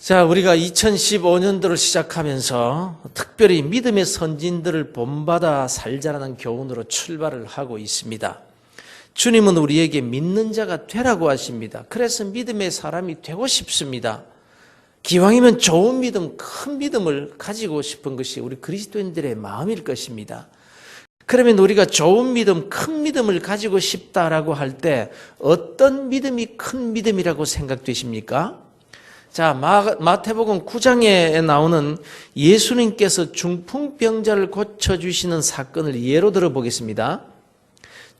자, 우리가 2015년도를 시작하면서 특별히 믿음의 선진들을 본받아 살자라는 교훈으로 출발을 하고 있습니다. 주님은 우리에게 믿는 자가 되라고 하십니다. 그래서 믿음의 사람이 되고 싶습니다. 기왕이면 좋은 믿음, 큰 믿음을 가지고 싶은 것이 우리 그리스도인들의 마음일 것입니다. 그러면 우리가 좋은 믿음, 큰 믿음을 가지고 싶다라고 할 때 어떤 믿음이 큰 믿음이라고 생각되십니까? 자, 마태복음 9장에 나오는 예수님께서 중풍병자를 고쳐주시는 사건을 예로 들어보겠습니다.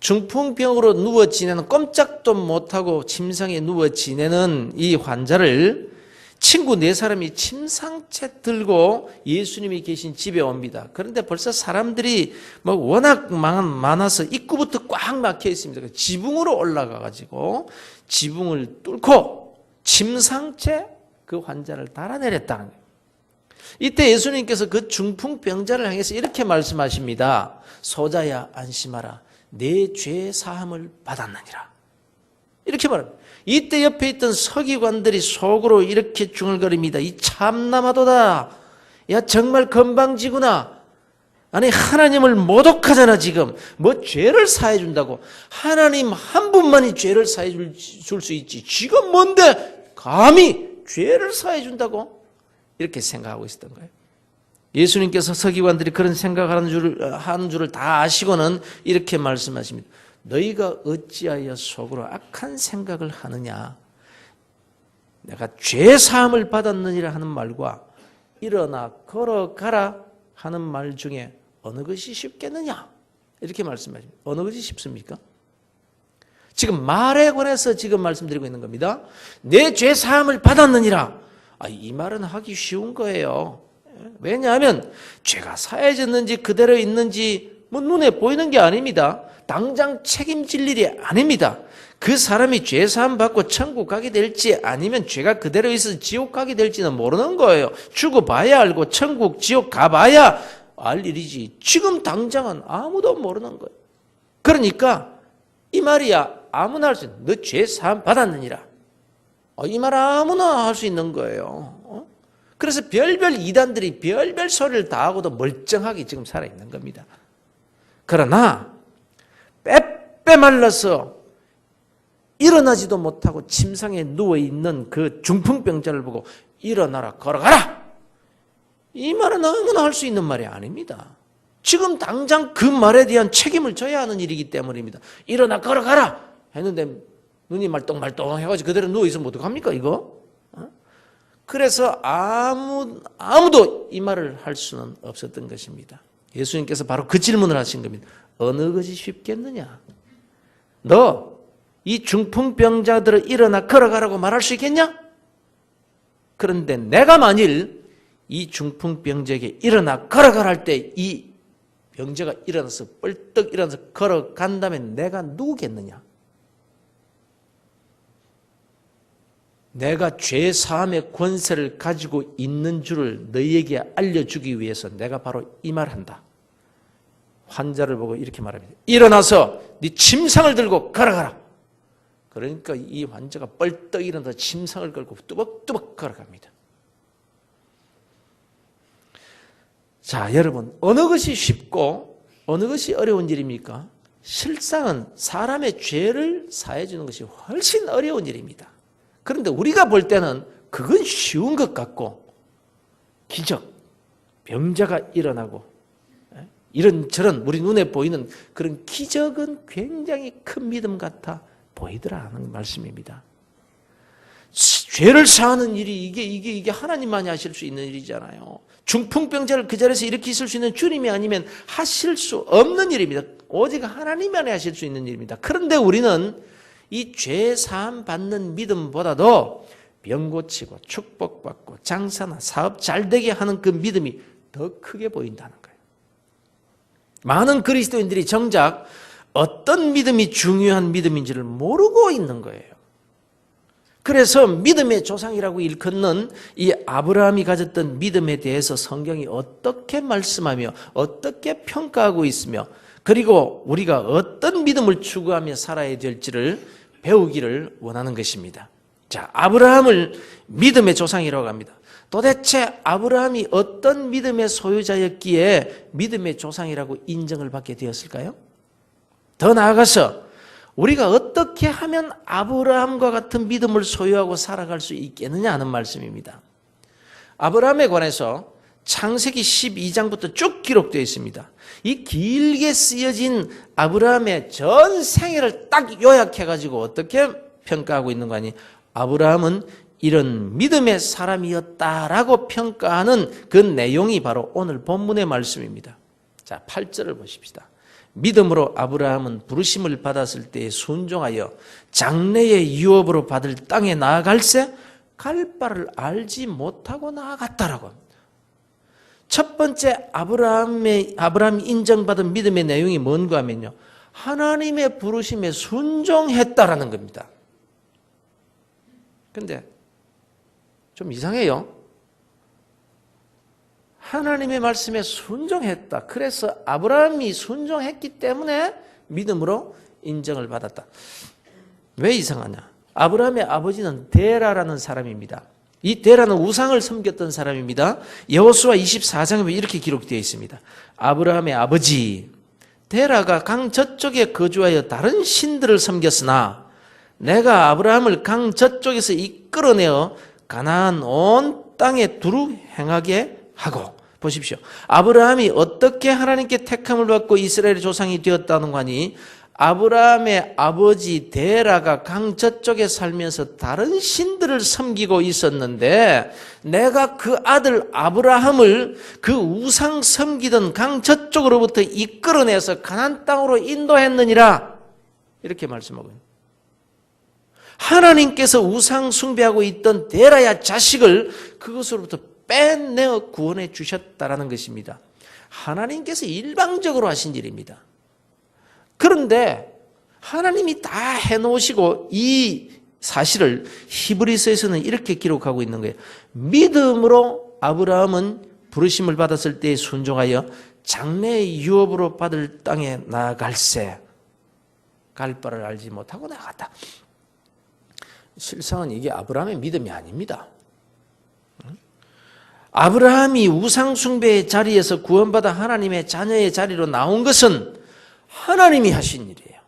중풍병으로 누워 지내는, 꼼짝도 못하고 침상에 누워 지내는 이 환자를 친구 4사람이 침상채 들고 예수님이 계신 집에 옵니다. 그런데 벌써 사람들이 워낙 많아서 입구부터 꽉 막혀 있습니다. 지붕으로 올라가가지고 지붕을 뚫고 침상채 그 환자를 달아내렸다는 거예요. 이때 예수님께서 그 중풍병자를 향해서 이렇게 말씀하십니다. 소자야 안심하라. 내 죄 사함을 받았느니라. 이렇게 말합니다. 이때 옆에 있던 서기관들이 속으로 이렇게 중얼거립니다. 이 참나마도다. 야 정말 건방지구나. 아니 하나님을 모독하잖아 지금. 뭐 죄를 사해 준다고. 하나님 한 분만이 죄를 사해 줄 수 있지. 지금 뭔데 감히 죄를 사해 준다고? 이렇게 생각하고 있었던 거예요. 예수님께서 서기관들이 그런 생각하는 줄을 다 아시고는 이렇게 말씀하십니다. 너희가 어찌하여 속으로 악한 생각을 하느냐? 내가 죄 사함을 받았느니라 하는 말과 일어나 걸어가라 하는 말 중에 어느 것이 쉽겠느냐? 이렇게 말씀하십니다. 어느 것이 쉽습니까? 지금 말에 관해서 지금 말씀드리고 있는 겁니다. 내 죄 사함을 받았느니라. 이 말은 하기 쉬운 거예요. 왜냐하면 죄가 사해졌는지 그대로 있는지 눈에 보이는 게 아닙니다. 당장 책임질 일이 아닙니다. 그 사람이 죄 사함 받고 천국 가게 될지 아니면 죄가 그대로 있어서 지옥 가게 될지는 모르는 거예요. 죽어봐야 알고 천국 지옥 가봐야 알 일이지. 지금 당장은 아무도 모르는 거예요. 그러니까 이 말이야 아무나 할 수 있는, 너 죄 사함 받았느니라. 이 말 아무나 할 수 있는 거예요. 그래서 별별 이단들이 별별 소리를 다 하고도 멀쩡하게 지금 살아있는 겁니다. 그러나 빼빼 말라서 일어나지도 못하고 침상에 누워있는 그 중풍병자를 보고 일어나라 걸어가라. 이 말은 아무나 할 수 있는 말이 아닙니다. 지금 당장 그 말에 대한 책임을 져야 하는 일이기 때문입니다. 일어나 걸어가라 했는데 눈이 말똥말똥 해가지고 그대로 누워있으면 어떡합니까 이거? 그래서 아무도 이 말을 할 수는 없었던 것입니다. 예수님께서 바로 그 질문을 하신 겁니다. 어느 것이 쉽겠느냐? 너 이 중풍병자들을 일어나 걸어가라고 말할 수 있겠냐? 그런데 내가 만일 이 중풍병자에게 일어나 걸어가라 할 때 이 병자가 일어나서 뻘떡 일어나서 걸어간다면 내가 누구겠느냐? 내가 죄 사함의 권세를 가지고 있는 줄을 너희에게 알려주기 위해서 내가 바로 이 말한다. 환자를 보고 이렇게 말합니다. 일어나서 네 침상을 들고 걸어가라. 그러니까 이 환자가 뻘떡 일어나서 침상을 걸고 뚜벅뚜벅 걸어갑니다. 자, 여러분 어느 것이 쉽고 어느 것이 어려운 일입니까? 실상은 사람의 죄를 사해 주는 것이 훨씬 어려운 일입니다. 그런데 우리가 볼 때는 그건 쉬운 것 같고 기적, 병자가 일어나고 이런저런 우리 눈에 보이는 그런 기적은 굉장히 큰 믿음 같아 보이더라는 말씀입니다. 죄를 사하는 일이 이게 하나님만이 하실 수 있는 일이잖아요. 중풍병자를 그 자리에서 이렇게 있을 수 있는 주님이 아니면 하실 수 없는 일입니다. 오직 하나님만이 하실 수 있는 일입니다. 그런데 우리는 이 죄 사함 받는 믿음보다도 병 고치고 축복받고 장사나 사업 잘되게 하는 그 믿음이 더 크게 보인다는 거예요. 많은 그리스도인들이 정작 어떤 믿음이 중요한 믿음인지를 모르고 있는 거예요. 그래서 믿음의 조상이라고 일컫는 이 아브라함이 가졌던 믿음에 대해서 성경이 어떻게 말씀하며 어떻게 평가하고 있으며 그리고 우리가 어떤 믿음을 추구하며 살아야 될지를 배우기를 원하는 것입니다. 자, 아브라함을 믿음의 조상이라고 합니다. 도대체 아브라함이 어떤 믿음의 소유자였기에 믿음의 조상이라고 인정을 받게 되었을까요? 더 나아가서 우리가 어떻게 하면 아브라함과 같은 믿음을 소유하고 살아갈 수 있겠느냐 하는 말씀입니다. 아브라함에 관해서 창세기 12장부터 쭉 기록되어 있습니다. 이 길게 쓰여진 아브라함의 전 생애를 딱 요약해가지고 어떻게 평가하고 있는 거 아니? 아브라함은 이런 믿음의 사람이었다라고 평가하는 그 내용이 바로 오늘 본문의 말씀입니다. 자, 8절을 보십시다. 믿음으로 아브라함은 부르심을 받았을 때에 순종하여 장래의 유업으로 받을 땅에 나아갈새 갈 바를 알지 못하고 나아갔다라고 합니다. 첫 번째 아브라함이 인정받은 믿음의 내용이 뭔가 하면요, 하나님의 부르심에 순종했다라는 겁니다. 근데 좀 이상해요. 하나님의 말씀에 순종했다. 그래서 아브라함이 순종했기 때문에 믿음으로 인정을 받았다. 왜 이상하냐? 아브라함의 아버지는 데라라는 사람입니다. 이 데라는 우상을 섬겼던 사람입니다. 여호수아 24장에 보면 이렇게 기록되어 있습니다. 아브라함의 아버지 데라가 강 저쪽에 거주하여 다른 신들을 섬겼으나 내가 아브라함을 강 저쪽에서 이끌어내어 가나안 온 땅에 두루 행하게 하고, 보십시오. 아브라함이 어떻게 하나님께 택함을 받고 이스라엘의 조상이 되었다는 거 아니? 아브라함의 아버지 데라가 강 저쪽에 살면서 다른 신들을 섬기고 있었는데 내가 그 아들 아브라함을 그 우상 섬기던 강 저쪽으로부터 이끌어내서 가나안 땅으로 인도했느니라, 이렇게 말씀하고 있습니다. 하나님께서 우상 숭배하고 있던 데라야 자식을 그것으로부터 빼내어 구원해 주셨다라는 것입니다. 하나님께서 일방적으로 하신 일입니다. 그런데 하나님이 다 해놓으시고 이 사실을 히브리서에서는 이렇게 기록하고 있는 거예요. 믿음으로 아브라함은 부르심을 받았을 때에 순종하여 장래의 유업으로 받을 땅에 나아갈새 갈 바를 알지 못하고 나갔다. 실상은 이게 아브라함의 믿음이 아닙니다. 아브라함이 우상숭배의 자리에서 구원받아 하나님의 자녀의 자리로 나온 것은 하나님이 하신 일이에요.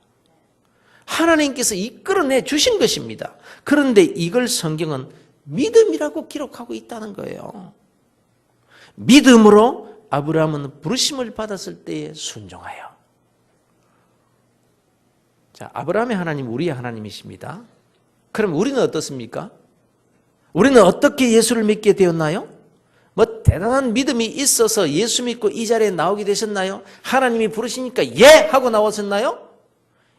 하나님께서 이끌어내 주신 것입니다. 그런데 이걸 성경은 믿음이라고 기록하고 있다는 거예요. 믿음으로 아브라함은 부르심을 받았을 때에 순종하여. 자, 아브라함의 하나님, 우리의 하나님이십니다. 그럼 우리는 어떻습니까? 우리는 어떻게 예수를 믿게 되었나요? 뭐 대단한 믿음이 있어서 예수 믿고 이 자리에 나오게 되셨나요? 하나님이 부르시니까 예! 하고 나왔었나요?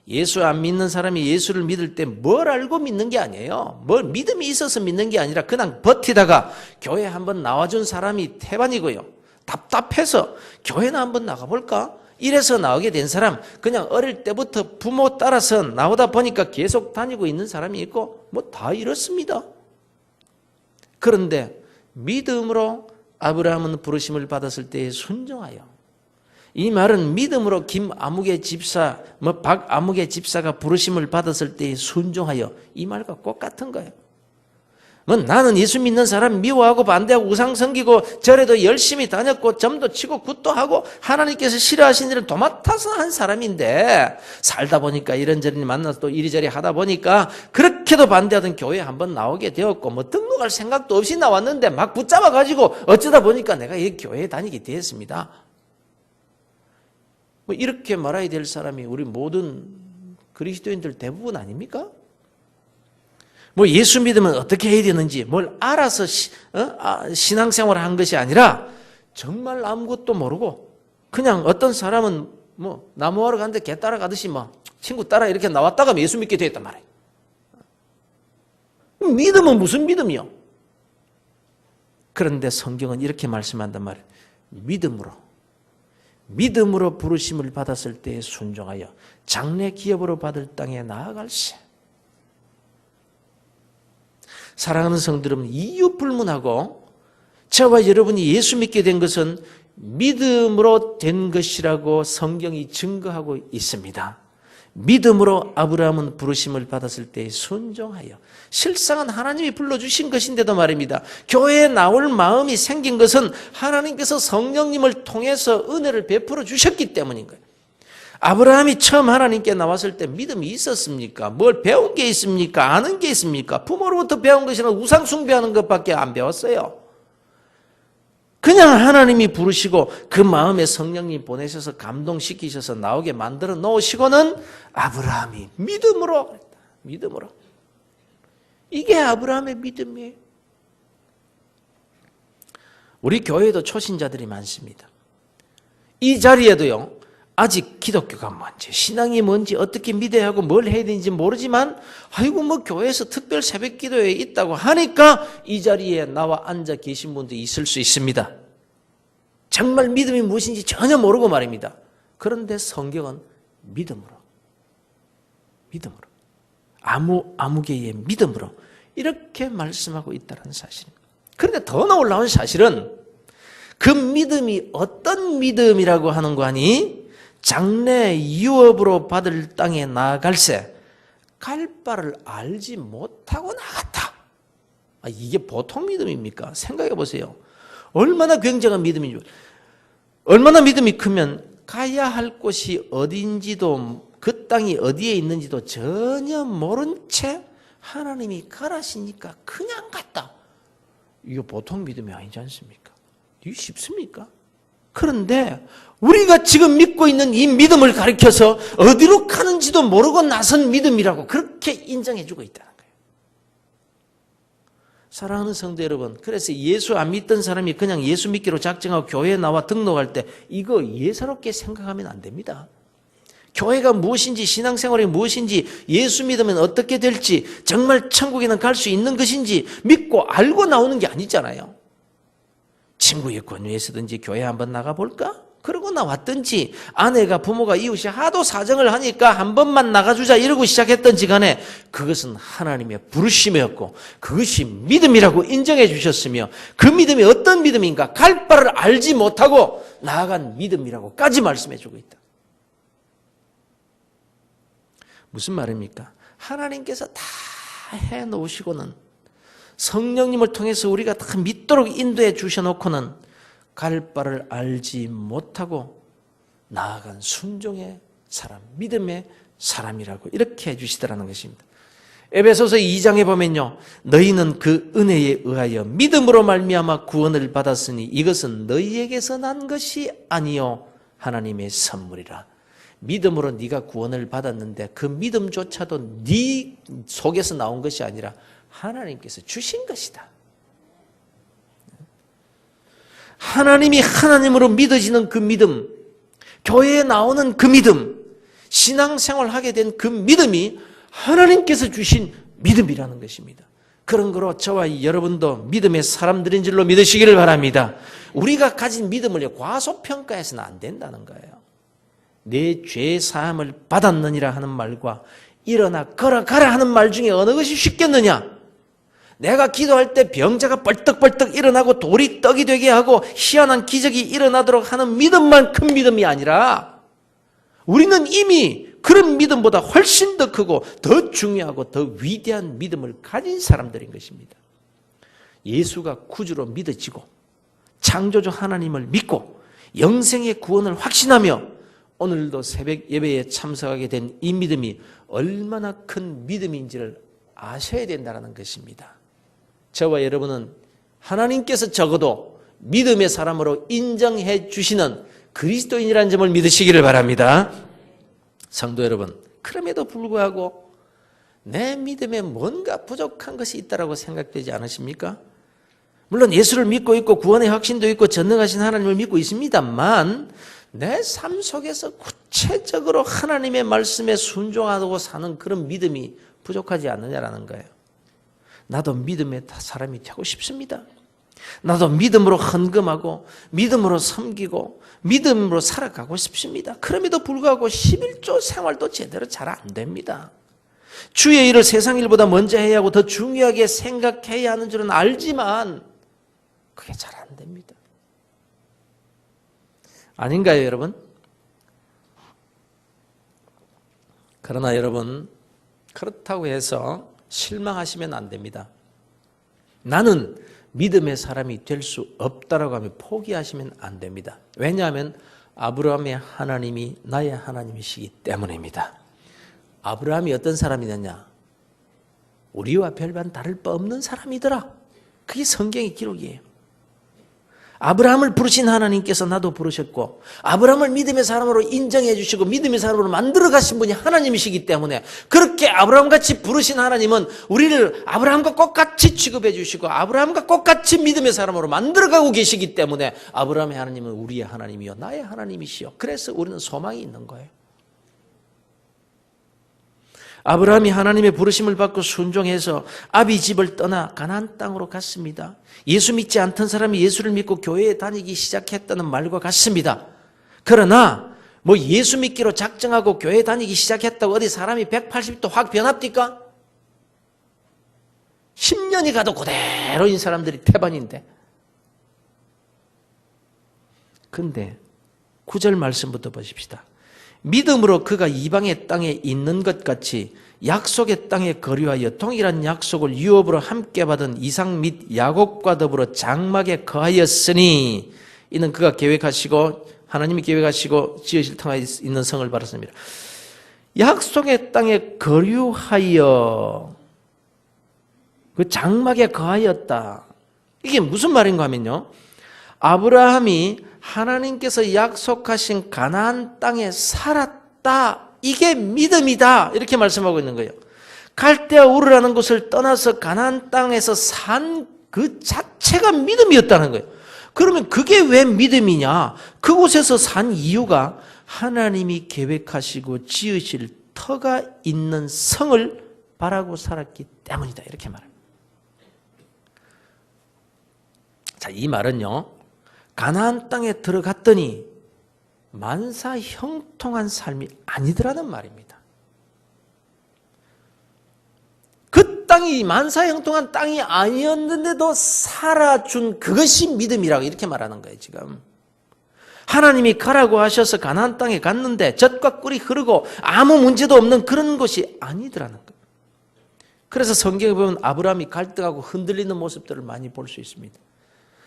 예수 안 믿는 사람이 예수를 믿을 때 뭘 알고 믿는 게 아니에요. 뭘 믿음이 있어서 믿는 게 아니라 그냥 버티다가 교회 한번 나와준 사람이 태반이고요. 답답해서 교회나 한번 나가볼까? 이래서 나오게 된 사람, 그냥 어릴 때부터 부모 따라서 나오다 보니까 계속 다니고 있는 사람이 있고 뭐 다 이렇습니다. 그런데 믿음으로 아브라함은 부르심을 받았을 때에 순종하여. 이 말은 믿음으로 김아무개 집사, 박아무개 집사가 부르심을 받았을 때에 순종하여, 이 말과 똑같은 거예요. 뭐 나는 예수 믿는 사람 미워하고 반대하고 우상 섬기고 절에도 열심히 다녔고 점도 치고 굿도 하고 하나님께서 싫어하신 일을 도맡아서 한 사람인데 살다 보니까 이런저런 만나서 또 이리저리 하다 보니까 그렇게도 반대하던 교회에 한번 나오게 되었고 뭐 등록할 생각도 없이 나왔는데 막 붙잡아가지고 어쩌다 보니까 내가 이 교회에 다니게 되었습니다. 뭐 이렇게 말해야 될 사람이 우리 모든 그리스도인들 대부분 아닙니까? 뭐 예수 믿으면 어떻게 해야 되는지 뭘 알아서 신앙생활을 한 것이 아니라 정말 아무것도 모르고 그냥 어떤 사람은 뭐 나무하러 갔는데 개 따라가듯이 뭐 친구 따라 이렇게 나왔다가 예수 믿게 되었단 말이에요. 믿음은 무슨 믿음이요? 그런데 성경은 이렇게 말씀한단 말이에요. 믿음으로 부르심을 받았을 때에 순종하여 장래 기업으로 받을 땅에 나아갈세. 사랑하는 성도 여러분, 이유 불문하고 저와 여러분이 예수 믿게 된 것은 믿음으로 된 것이라고 성경이 증거하고 있습니다. 믿음으로 아브라함은 부르심을 받았을 때 순종하여, 실상은 하나님이 불러주신 것인데도 말입니다. 교회에 나올 마음이 생긴 것은 하나님께서 성령님을 통해서 은혜를 베풀어 주셨기 때문인 거예요. 아브라함이 처음 하나님께 나왔을 때 믿음이 있었습니까? 뭘 배운 게 있습니까? 아는 게 있습니까? 부모로부터 배운 것이나 우상 숭배하는 것밖에 안 배웠어요. 그냥 하나님이 부르시고 그 마음에 성령님 보내셔서 감동시키셔서 나오게 만들어 놓으시고는 아브라함이 믿음으로, 믿음으로. 이게 아브라함의 믿음이에요. 우리 교회에도 초신자들이 많습니다. 이 자리에도요, 아직 기독교가 뭔지, 신앙이 뭔지, 어떻게 믿어야 하고 뭘 해야 되는지 모르지만, 아이고, 뭐 교회에서 특별 새벽 기도회에 있다고 하니까 이 자리에 나와 앉아 계신 분도 있을 수 있습니다. 정말 믿음이 무엇인지 전혀 모르고 말입니다. 그런데 성경은 믿음으로, 믿음으로, 아무개의 믿음으로 이렇게 말씀하고 있다는 사실입니다. 그런데 더 놀라운 사실은 그 믿음이 어떤 믿음이라고 하는 거 아니? 장래 유업으로 받을 땅에 나아갈새 갈 바를 알지 못하고 나갔다. 이게 보통 믿음입니까? 생각해 보세요. 얼마나 굉장한 믿음인지. 얼마나 믿음이 크면 가야 할 곳이 어딘지도, 그 땅이 어디에 있는지도 전혀 모른 채 하나님이 가라시니까 그냥 갔다. 이거 보통 믿음이 아니지 않습니까? 이게 쉽습니까? 그런데 우리가 지금 믿고 있는 이 믿음을 가리켜서 어디로 가는지도 모르고 나선 믿음이라고 그렇게 인정해주고 있다는 거예요. 사랑하는 성도 여러분, 그래서 예수 안 믿던 사람이 그냥 예수 믿기로 작정하고 교회에 나와 등록할 때 이거 예사롭게 생각하면 안 됩니다. 교회가 무엇인지, 신앙생활이 무엇인지, 예수 믿으면 어떻게 될지, 정말 천국에는 갈 수 있는 것인지 믿고 알고 나오는 게 아니잖아요. 친구의 권유에서든지 교회 한번 나가볼까? 그러고 나왔든지, 아내가, 부모가, 이웃이 하도 사정을 하니까 한 번만 나가주자 이러고 시작했던지 간에 그것은 하나님의 부르심이었고 그것이 믿음이라고 인정해 주셨으며, 그 믿음이 어떤 믿음인가 갈 바를 알지 못하고 나아간 믿음이라고까지 말씀해 주고 있다. 무슨 말입니까? 하나님께서 다 해놓으시고는, 성령님을 통해서 우리가 다 믿도록 인도해 주셔놓고는 갈 바를 알지 못하고 나아간 순종의 사람, 믿음의 사람이라고 이렇게 해주시더라는 것입니다. 에베소서 2장에 보면요, 너희는 그 은혜에 의하여 믿음으로 말미암아 구원을 받았으니 이것은 너희에게서 난 것이 아니요 하나님의 선물이라. 믿음으로 네가 구원을 받았는데 그 믿음조차도 네 속에서 나온 것이 아니라 하나님께서 주신 것이다. 하나님이 하나님으로 믿어지는 그 믿음, 교회에 나오는 그 믿음, 신앙생활 하게 된 그 믿음이 하나님께서 주신 믿음이라는 것입니다. 그런 거로 저와 여러분도 믿음의 사람들인 줄로 믿으시기를 바랍니다. 우리가 가진 믿음을 과소평가해서는 안 된다는 거예요. 내 죄 사함을 받았느니라 하는 말과 일어나 걸어가라 하는 말 중에 어느 것이 쉽겠느냐? 내가 기도할 때 병자가 벌떡벌떡 일어나고 돌이 떡이 되게 하고 희한한 기적이 일어나도록 하는 믿음만 큰 믿음이 아니라, 우리는 이미 그런 믿음보다 훨씬 더 크고 더 중요하고 더 위대한 믿음을 가진 사람들인 것입니다. 예수가 구주로 믿어지고 창조주 하나님을 믿고 영생의 구원을 확신하며 오늘도 새벽 예배에 참석하게 된 이 믿음이 얼마나 큰 믿음인지를 아셔야 된다는 것입니다. 저와 여러분은 하나님께서 적어도 믿음의 사람으로 인정해 주시는 그리스도인이라는 점을 믿으시기를 바랍니다. 성도 여러분, 그럼에도 불구하고 내 믿음에 뭔가 부족한 것이 있다고 생각되지 않으십니까? 물론 예수를 믿고 있고 구원의 확신도 있고 전능하신 하나님을 믿고 있습니다만, 내 삶 속에서 구체적으로 하나님의 말씀에 순종하고 사는 그런 믿음이 부족하지 않느냐라는 거예요. 나도 믿음의 사람이 되고 싶습니다. 나도 믿음으로 헌금하고 믿음으로 섬기고 믿음으로 살아가고 싶습니다. 그럼에도 불구하고 11조 생활도 제대로 잘 안 됩니다. 주의 일을 세상 일보다 먼저 해야 하고 더 중요하게 생각해야 하는 줄은 알지만 그게 잘 안 됩니다. 아닌가요, 여러분? 그러나 여러분, 그렇다고 해서 실망하시면 안 됩니다. 나는 믿음의 사람이 될 수 없다라고 하면 포기하시면 안 됩니다. 왜냐하면 아브라함의 하나님이 나의 하나님이시기 때문입니다. 아브라함이 어떤 사람이었냐? 우리와 별반 다를 바 없는 사람이더라. 그게 성경의 기록이에요. 아브라함을 부르신 하나님께서 나도 부르셨고, 아브라함을 믿음의 사람으로 인정해 주시고 믿음의 사람으로 만들어 가신 분이 하나님이시기 때문에, 그렇게 아브라함같이 부르신 하나님은 우리를 아브라함과 똑같이 취급해 주시고 아브라함과 똑같이 믿음의 사람으로 만들어 가고 계시기 때문에 아브라함의 하나님은 우리의 하나님이요 나의 하나님이시요. 그래서 우리는 소망이 있는 거예요. 아브라함이 하나님의 부르심을 받고 순종해서 아비 집을 떠나 가나안 땅으로 갔습니다. 예수 믿지 않던 사람이 예수를 믿고 교회에 다니기 시작했다는 말과 같습니다. 그러나 예수 믿기로 작정하고 교회에 다니기 시작했다고 어디 사람이 180도 확 변합니까? 10년이 가도 그대로인 사람들이 태반인데. 근데 9절 말씀부터 보십시다. 믿음으로 그가 이방의 땅에 있는 것 같이 약속의 땅에 거류하여 동일한 약속을 유업으로 함께 받은 이삭 및 야곱과 더불어 장막에 거하였으니 이는 그가 계획하시고 하나님이 계획하시고 지으실 터에 있는 성을 받았습니다. 약속의 땅에 거류하여 그 장막에 거하였다. 이게 무슨 말인가 하면요, 아브라함이 하나님께서 약속하신 가나안 땅에 살았다. 이게 믿음이다. 이렇게 말씀하고 있는 거예요. 갈대아 우르라는 곳을 떠나서 가나안 땅에서 산 그 자체가 믿음이었다는 거예요. 그러면 그게 왜 믿음이냐? 그곳에서 산 이유가 하나님이 계획하시고 지으실 터가 있는 성을 바라고 살았기 때문이다. 이렇게 말합니다. 자, 이 말은요, 가나안 땅에 들어갔더니 만사 형통한 삶이 아니더라는 말입니다. 그 땅이 만사 형통한 땅이 아니었는데도 살아준 그것이 믿음이라고 이렇게 말하는 거예요. 지금 하나님이 가라고 하셔서 가나안 땅에 갔는데 젖과 꿀이 흐르고 아무 문제도 없는 그런 곳이 아니더라는 거예요. 그래서 성경에 보면 아브라함이 갈등하고 흔들리는 모습들을 많이 볼 수 있습니다.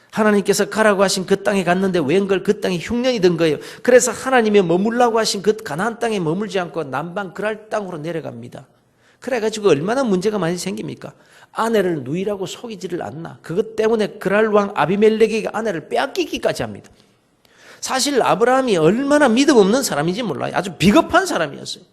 하나님께서 가라고 하신 그 땅에 갔는데 웬걸 그 땅이 흉년이 든 거예요. 그래서 하나님이 머물라고 하신 그 가나안 땅에 머물지 않고 남방 그랄 땅으로 내려갑니다. 그래가지고 얼마나 문제가 많이 생깁니까? 아내를 누이라고 속이지를 않나. 그것 때문에 그랄 왕 아비멜렉에게 아내를 빼앗기기까지 합니다. 사실 아브라함이 얼마나 믿음 없는 사람인지 몰라요. 아주 비겁한 사람이었어요.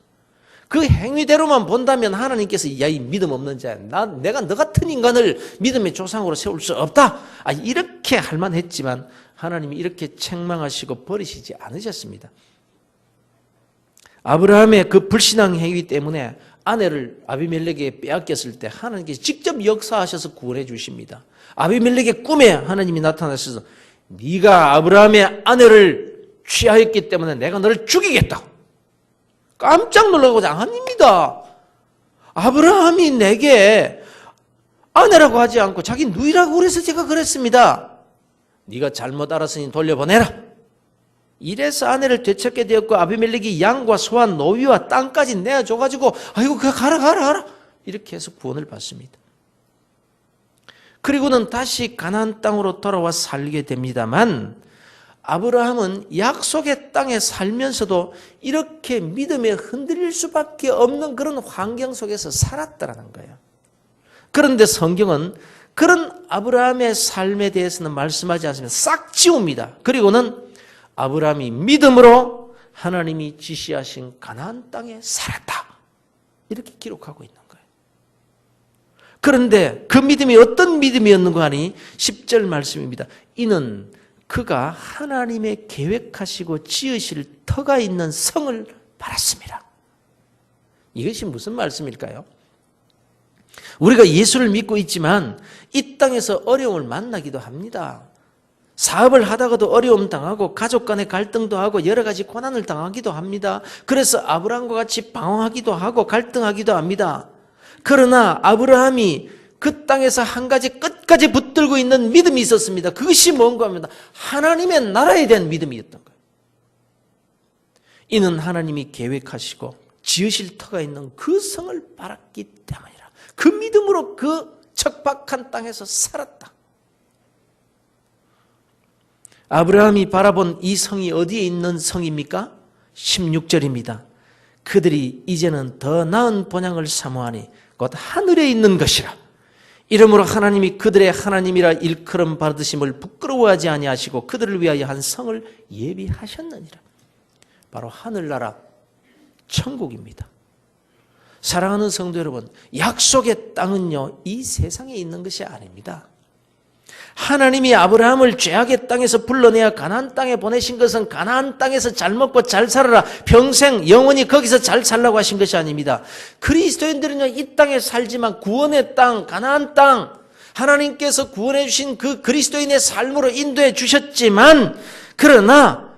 그 행위대로만 본다면 하나님께서 야, 이 믿음 없는 자야, 내가 너 같은 인간을 믿음의 조상으로 세울 수 없다, 이렇게 할 만했지만 하나님이 이렇게 책망하시고 버리시지 않으셨습니다. 아브라함의 그 불신앙 행위 때문에 아내를 아비멜렉에게 빼앗겼을 때 하나님께서 직접 역사하셔서 구원해 주십니다. 아비멜렉의 꿈에 하나님이 나타나셔서 네가 아브라함의 아내를 취하였기 때문에 내가 너를 죽이겠다. 깜짝 놀라고, 아닙니다. 아브라함이 내게 아내라고 하지 않고 자기 누이라고 그래서 제가 그랬습니다. 네가 잘못 알았으니 돌려보내라. 이래서 아내를 되찾게 되었고 아비멜렉이 양과 소와 노위와 땅까지 내어줘가지고 아이고 그냥 가라 이렇게 해서 구원을 받습니다. 그리고는 다시 가나안 땅으로 돌아와 살게 됩니다만 아브라함은 약속의 땅에 살면서도 이렇게 믿음에 흔들릴 수밖에 없는 그런 환경 속에서 살았다는 거예요. 그런데 성경은 그런 아브라함의 삶에 대해서는 말씀하지 않습니다. 싹 지웁니다. 그리고는 아브라함이 믿음으로 하나님이 지시하신 가나안 땅에 살았다. 이렇게 기록하고 있는 거예요. 그런데 그 믿음이 어떤 믿음이었는가 하니 10절 말씀입니다. 이는 그가 하나님의 계획하시고 지으실 터가 있는 성을 받았습니다. 이것이 무슨 말씀일까요? 우리가 예수를 믿고 있지만 이 땅에서 어려움을 만나기도 합니다. 사업을 하다가도 어려움 당하고 가족 간의 갈등도 하고 여러 가지 고난을 당하기도 합니다. 그래서 아브라함과 같이 방황하기도 하고 갈등하기도 합니다. 그러나 아브라함이 그 땅에서 한 가지 끝까지 붙들고 있는 믿음이 있었습니다. 그것이 뭔가 하면 하나님의 나라에 대한 믿음이었던 거예요. 이는 하나님이 계획하시고 지으실 터가 있는 그 성을 바랐기 때문이라. 그 믿음으로 그 척박한 땅에서 살았다. 아브라함이 바라본 이 성이 어디에 있는 성입니까? 16절입니다. 그들이 이제는 더 나은 본향을 사모하니 곧 하늘에 있는 것이라. 이러므로 하나님이 그들의 하나님이라 일컬음 받으심을 부끄러워하지 아니하시고 그들을 위하여 한 성을 예비하셨느니라. 바로 하늘나라 천국입니다. 사랑하는 성도 여러분, 약속의 땅은요, 이 세상에 있는 것이 아닙니다. 하나님이 아브라함을 죄악의 땅에서 불러내어 가나안 땅에 보내신 것은 가나안 땅에서 잘 먹고 잘 살아라, 평생 영원히 거기서 잘 살라고 하신 것이 아닙니다. 그리스도인들은요, 이 땅에 살지만 구원의 땅, 가나안 땅, 하나님께서 구원해 주신 그 그리스도인의 삶으로 인도해 주셨지만, 그러나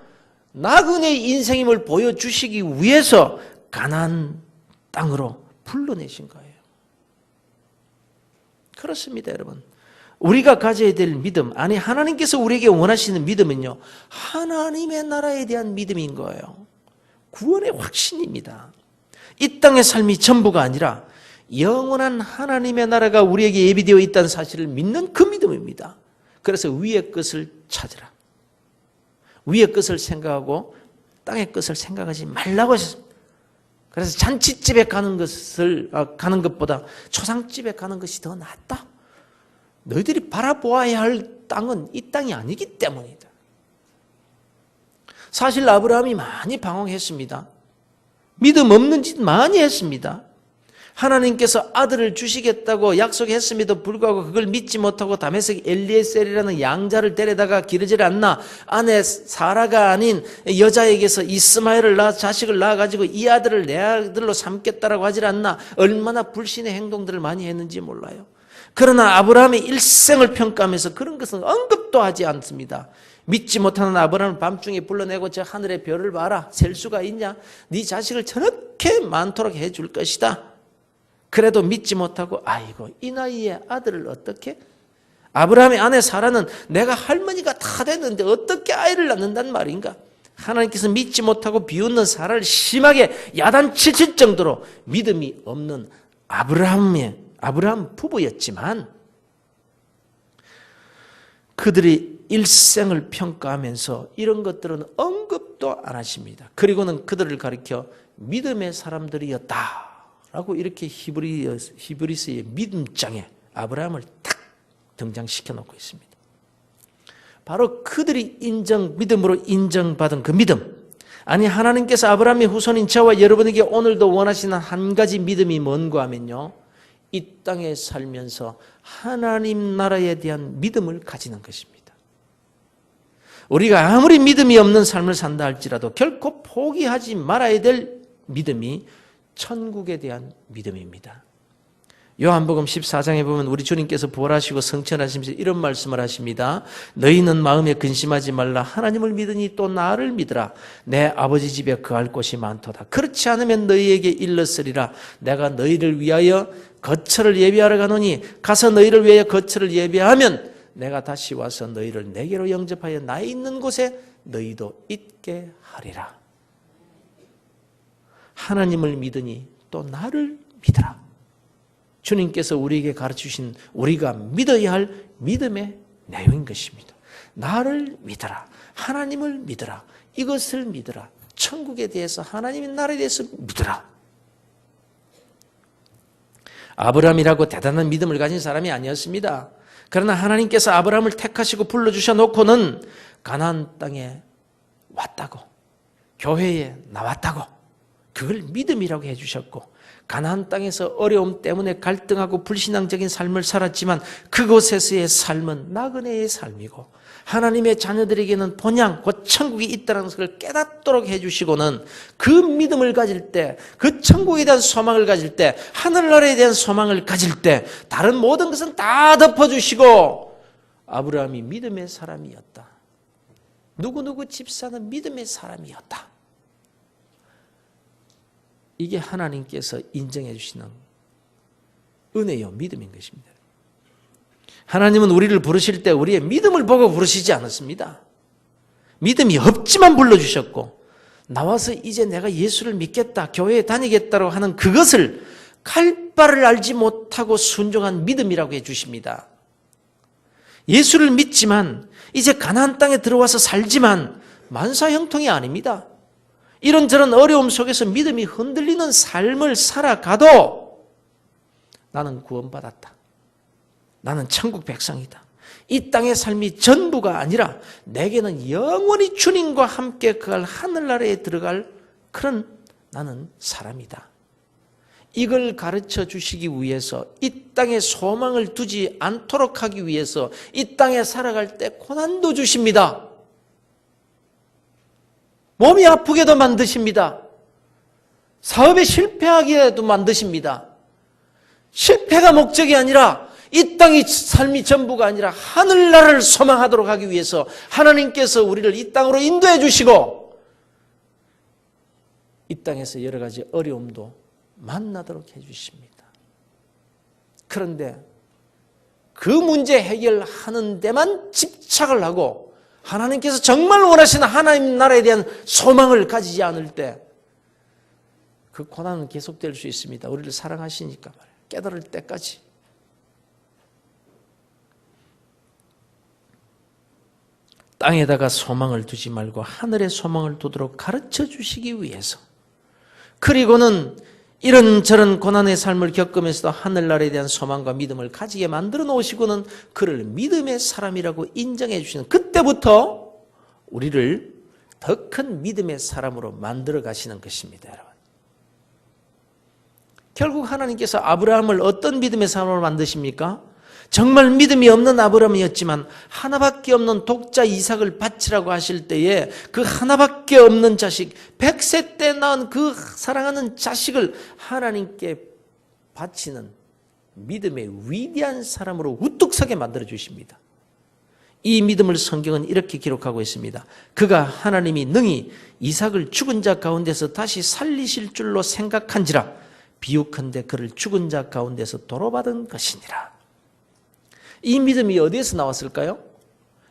나그네의 인생임을 보여주시기 위해서 가나안 땅으로 불러내신 거예요. 그렇습니다, 여러분. 우리가 가져야 될 믿음, 아니 하나님께서 우리에게 원하시는 믿음은요, 하나님의 나라에 대한 믿음인 거예요. 구원의 확신입니다. 이 땅의 삶이 전부가 아니라 영원한 하나님의 나라가 우리에게 예비되어 있다는 사실을 믿는 그 믿음입니다. 그래서 위의 것을 찾으라. 위의 것을 생각하고 땅의 것을 생각하지 말라고 하셨습니다. 그래서 잔치집에 가는 것보다 초상집에 가는 것이 더 낫다. 너희들이 바라보아야 할 땅은 이 땅이 아니기 때문이다. 사실 아브라함이 많이 방황했습니다. 믿음 없는 짓 많이 했습니다. 하나님께서 아들을 주시겠다고 약속했음에도 불구하고 그걸 믿지 못하고 다메섹 엘리에셀이라는 양자를 데려다가 기르질 않나, 아내 사라가 아닌 여자에게서 이스마엘을 자식을 낳아가지고 이 아들을 내 아들로 삼겠다라고 하질 않나, 얼마나 불신의 행동들을 많이 했는지 몰라요. 그러나 아브라함의 일생을 평가하면서 그런 것은 언급도 하지 않습니다. 믿지 못하는 아브라함을 밤중에 불러내고 저 하늘의 별을 봐라, 셀 수가 있냐, 네 자식을 저렇게 많도록 해줄 것이다. 그래도 믿지 못하고 아이고 이 나이에 아들을 어떻게? 아브라함의 아내 사라는 내가 할머니가 다 됐는데 어떻게 아이를 낳는단 말인가? 하나님께서 믿지 못하고 비웃는 사라를 심하게 야단치실 정도로 믿음이 없는 아브라함 부부였지만, 그들이 일생을 평가하면서 이런 것들은 언급도 안 하십니다. 그리고는 그들을 가리켜 믿음의 사람들이었다라고 이렇게 히브리서의 믿음장에 아브라함을 탁 등장시켜 놓고 있습니다. 바로 그들이 믿음으로 인정받은 그 믿음, 아니 하나님께서 아브라함의 후손인 저와 여러분에게 오늘도 원하시는 한 가지 믿음이 뭔가 하면요, 이 땅에 살면서 하나님 나라에 대한 믿음을 가지는 것입니다. 우리가 아무리 믿음이 없는 삶을 산다 할지라도 결코 포기하지 말아야 될 믿음이 천국에 대한 믿음입니다. 요한복음 14장에 보면 우리 주님께서 부활하시고 성천하시면서 이런 말씀을 하십니다. 너희는 마음에 근심하지 말라. 하나님을 믿으니 또 나를 믿으라. 내 아버지 집에 거할 곳이 많도다. 그렇지 않으면 너희에게 일렀으리라. 내가 너희를 위하여 거처를 예비하러 가노니 가서 너희를 위하여 거처를 예비하면 내가 다시 와서 너희를 내게로 영접하여 나 있는 곳에 너희도 있게 하리라. 하나님을 믿으니 또 나를 믿으라. 주님께서 우리에게 가르치신 우리가 믿어야 할 믿음의 내용인 것입니다. 나를 믿어라. 하나님을 믿어라. 이것을 믿어라. 천국에 대해서, 하나님의 나라에 대해서 믿어라. 아브라함이라고 대단한 믿음을 가진 사람이 아니었습니다. 그러나 하나님께서 아브라함을 택하시고 불러주셔 놓고는 가나안 땅에 왔다고, 교회에 나왔다고, 그걸 믿음이라고 해주셨고, 가나안 땅에서 어려움 때문에 갈등하고 불신앙적인 삶을 살았지만 그곳에서의 삶은 나그네의 삶이고, 하나님의 자녀들에게는 본향, 곧 천국이 있다는 것을 깨닫도록 해주시고는 그 믿음을 가질 때, 그 천국에 대한 소망을 가질 때, 하늘나라에 대한 소망을 가질 때 다른 모든 것은 다 덮어주시고, 아브라함이 믿음의 사람이었다. 누구누구 집사는 믿음의 사람이었다. 이게 하나님께서 인정해 주시는 은혜요, 믿음인 것입니다. 하나님은 우리를 부르실 때 우리의 믿음을 보고 부르시지 않았습니다. 믿음이 없지만 불러주셨고, 믿음이 있는 사람을 부르셨고, 믿음이 없는 사람을 부르시지 않았습니다. 믿음이 있는 사람을 부르셨고, 믿음이 없는 사람을 부르시지 않았습니다. 믿음이 없는 사람을 부르시지 않았습니다. 믿음이 없는 사람을 부르시지 않았습니다. 믿음이 없지만 불러주셨고, 나와서 이제 내가 예수를 믿겠다, 교회에 다니겠다고 하는 그것을 갈 바를 알지 못하고 순종한 믿음이라고 해주십니다. 예수를 믿지만 이제 가나안 땅에 들어와서 살지만 만사형통이 아닙니다. 이런저런 어려움 속에서 믿음이 흔들리는 삶을 살아가도 나는 구원받았다. 나는 천국 백성이다. 이 땅의 삶이 전부가 아니라 내게는 영원히 주님과 함께 그갈 하늘나라에 들어갈 그런 나는 사람이다. 이걸 가르쳐 주시기 위해서 이 땅에 소망을 두지 않도록 하기 위해서 이 땅에 살아갈 때 고난도 주십니다. 몸이 아프게도 만드십니다. 사업에 실패하게도 만드십니다. 실패가 목적이 아니라 이 땅의 삶이 전부가 아니라 하늘나라를 소망하도록 하기 위해서 하나님께서 우리를 이 땅으로 인도해 주시고 이 땅에서 여러 가지 어려움도 만나도록 해주십니다. 그런데 그 문제 해결하는 데만 집착을 하고 하나님께서 정말 원하시는 하나님 나라에 대한 소망을 가지지 않을 때 그 고난은 계속될 수 있습니다. 우리를 사랑하시니까 말이에요. 깨달을 때까지. 땅에다가 소망을 두지 말고 하늘에 소망을 두도록 가르쳐 주시기 위해서, 그리고는 이런저런 고난의 삶을 겪으면서도 하늘나라에 대한 소망과 믿음을 가지게 만들어 놓으시고는 그를 믿음의 사람이라고 인정해 주시는, 그때부터 우리를 더 큰 믿음의 사람으로 만들어 가시는 것입니다. 여러분, 결국 하나님께서 아브라함을 어떤 믿음의 사람으로 만드십니까? 정말 믿음이 없는 아브라함이었지만 하나밖에 없는 독자 이삭을 바치라고 하실 때에 그 하나밖에 없는 자식, 100세 때 낳은 그 사랑하는 자식을 하나님께 바치는 믿음의 위대한 사람으로 우뚝 서게 만들어 주십니다. 이 믿음을 성경은 이렇게 기록하고 있습니다. 그가 하나님이 능히 이삭을 죽은 자 가운데서 다시 살리실 줄로 생각한지라 비유컨대 그를 죽은 자 가운데서 도로받은 것이니라. 이 믿음이 어디에서 나왔을까요?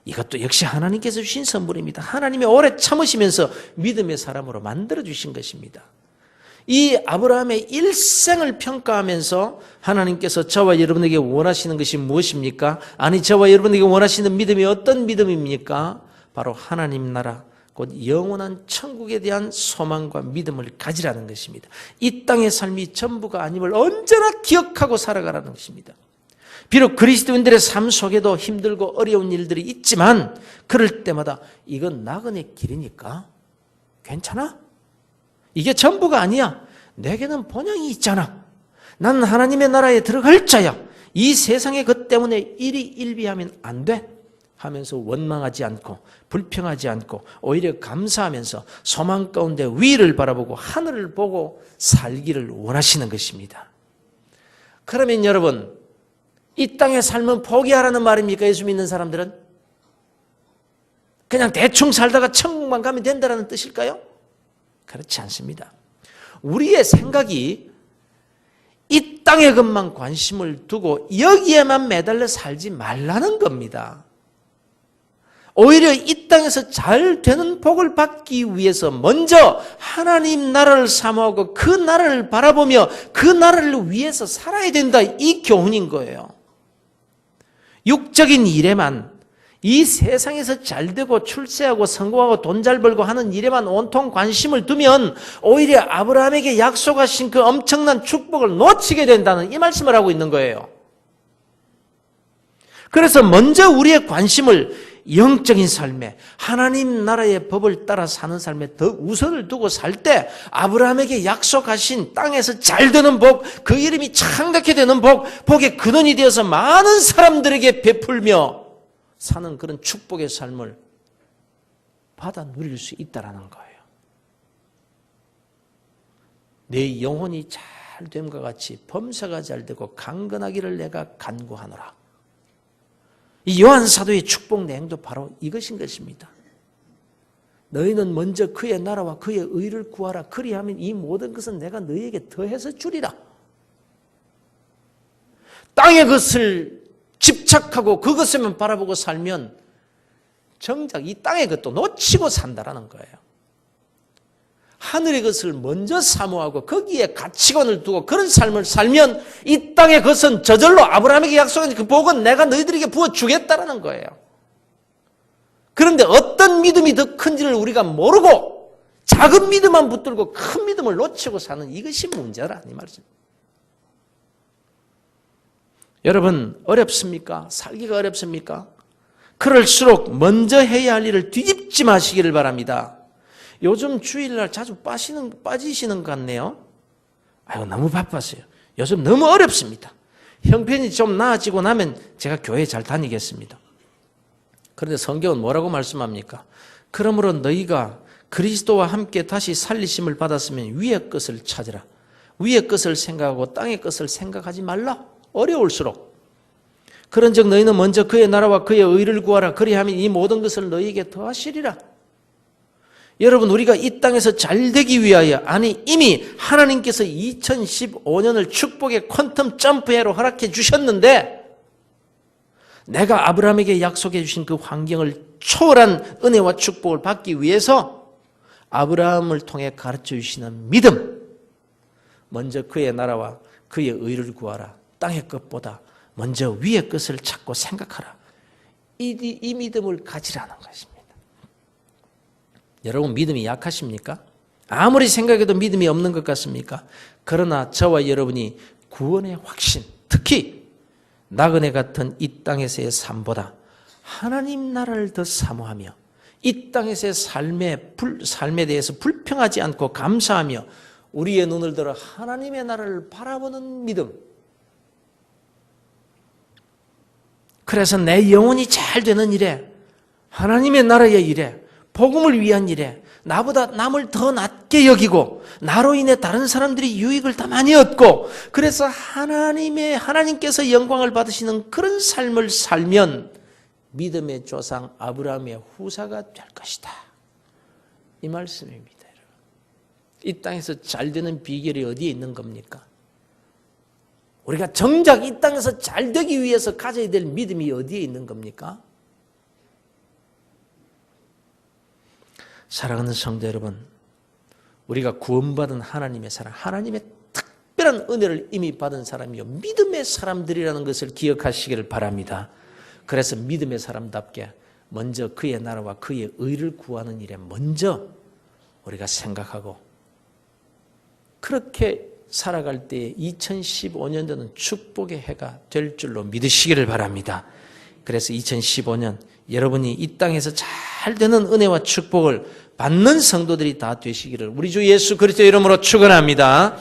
이것도 역시 하나님께서 주신 선물입니다. 하나님이 오래 참으시면서 믿음의 사람으로 만들어주신 것입니다. 이 아브라함의 일생을 평가하면서 하나님께서 저와 여러분에게 원하시는 것이 무엇입니까? 아니, 저와 여러분에게 원하시는 믿음이 어떤 믿음입니까? 바로 하나님 나라, 곧 영원한 천국에 대한 소망과 믿음을 가지라는 것입니다. 이 땅의 삶이 전부가 아님을 언제나 기억하고 살아가라는 것입니다. 비록 그리스도인들의 삶 속에도 힘들고 어려운 일들이 있지만 그럴 때마다 이건 나그네 길이니까 괜찮아? 이게 전부가 아니야. 내게는 본향이 있잖아. 나는 하나님의 나라에 들어갈 자야. 이 세상의 것 때문에 일이 일비하면 안 돼 하면서 원망하지 않고 불평하지 않고 오히려 감사하면서 소망 가운데 위를 바라보고 하늘을 보고 살기를 원하시는 것입니다. 그러면 여러분, 이 땅의 삶은 포기하라는 말입니까? 예수 믿는 사람들은? 그냥 대충 살다가 천국만 가면 된다는 뜻일까요? 그렇지 않습니다. 우리의 생각이 이 땅의 것만 관심을 두고 여기에만 매달려 살지 말라는 겁니다. 오히려 이 땅에서 잘 되는 복을 받기 위해서 먼저 하나님 나라를 사모하고 그 나라를 바라보며 그 나라를 위해서 살아야 된다, 이 교훈인 거예요. 육적인 일에만, 이 세상에서 잘 되고 출세하고 성공하고 돈 잘 벌고 하는 일에만 온통 관심을 두면 오히려 아브라함에게 약속하신 그 엄청난 축복을 놓치게 된다는 이 말씀을 하고 있는 거예요. 그래서 먼저 우리의 관심을 영적인 삶에, 하나님 나라의 법을 따라 사는 삶에 더 우선을 두고 살 때 아브라함에게 약속하신 땅에서 잘 되는 복, 그 이름이 창대케 되는 복, 복의 근원이 되어서 많은 사람들에게 베풀며 사는 그런 축복의 삶을 받아 누릴 수 있다는 거예요. 내 영혼이 잘 됨과 같이 범사가 잘 되고 강건하기를 내가 간구하노라. 이 요한 사도의 축복 내용도 바로 이것인 것입니다. 너희는 먼저 그의 나라와 그의 의를 구하라. 그리하면 이 모든 것은 내가 너희에게 더해서 주리라. 땅의 것을 집착하고 그것에만 바라보고 살면 정작 이 땅의 것도 놓치고 산다라는 거예요. 하늘의 것을 먼저 사모하고 거기에 가치관을 두고 그런 삶을 살면 이 땅의 것은 저절로 아브라함에게 약속한 그 복은 내가 너희들에게 부어주겠다라는 거예요. 그런데 어떤 믿음이 더 큰지를 우리가 모르고 작은 믿음만 붙들고 큰 믿음을 놓치고 사는 이것이 문제라 이 말씀입니다. 여러분 어렵습니까? 살기가 어렵습니까? 그럴수록 먼저 해야 할 일을 뒤집지 마시기를 바랍니다. 요즘 주일날 자주 빠지시는 것 같네요. 아유, 너무 바빴어요. 요즘 너무 어렵습니다. 형편이 좀 나아지고 나면 제가 교회 잘 다니겠습니다. 그런데 성경은 뭐라고 말씀합니까? 그러므로 너희가 그리스도와 함께 다시 살리심을 받았으면 위의 것을 찾으라. 위의 것을 생각하고 땅의 것을 생각하지 말라. 어려울수록. 그런즉 너희는 먼저 그의 나라와 그의 의를 구하라. 그리하면 이 모든 것을 너희에게 더하시리라. 여러분 우리가 이 땅에서 잘 되기 위하여 아니 이미 하나님께서 2015년을 축복의 퀀텀 점프회로 허락해 주셨는데 내가 아브라함에게 약속해 주신 그 환경을 초월한 은혜와 축복을 받기 위해서 아브라함을 통해 가르쳐 주시는 믿음, 먼저 그의 나라와 그의 의를 구하라. 땅의 것보다 먼저 위의 것을 찾고 생각하라. 이 믿음을 가지라는 것입니다. 여러분 믿음이 약하십니까? 아무리 생각해도 믿음이 없는 것 같습니까? 그러나 저와 여러분이 구원의 확신, 특히 나그네 같은 이 땅에서의 삶보다 하나님 나라를 더 사모하며 이 땅에서의 삶에 대해서 불평하지 않고 감사하며 우리의 눈을 들어 하나님의 나라를 바라보는 믿음. 그래서 내 영혼이 잘 되는 일에 하나님의 나라의 일에 복음을 위한 일에 나보다 남을 더 낮게 여기고 나로 인해 다른 사람들이 유익을 더 많이 얻고 그래서 하나님께서 영광을 받으시는 그런 삶을 살면 믿음의 조상 아브라함의 후사가 될 것이다. 이 말씀입니다. 이 땅에서 잘 되는 비결이 어디에 있는 겁니까? 우리가 정작 이 땅에서 잘 되기 위해서 가져야 될 믿음이 어디에 있는 겁니까? 사랑하는 성도 여러분, 우리가 구원받은 하나님의 사람, 하나님의 특별한 은혜를 이미 받은 사람이요 믿음의 사람들이라는 것을 기억하시기를 바랍니다. 그래서 믿음의 사람답게 먼저 그의 나라와 그의 의를 구하는 일에 먼저 우리가 생각하고 그렇게 살아갈 때에 2015년도는 축복의 해가 될 줄로 믿으시기를 바랍니다. 그래서 2015년 여러분이 이 땅에서 잘 되는 은혜와 축복을 받는 성도들이 다 되시기를 우리 주 예수 그리스도 이름으로 축원합니다.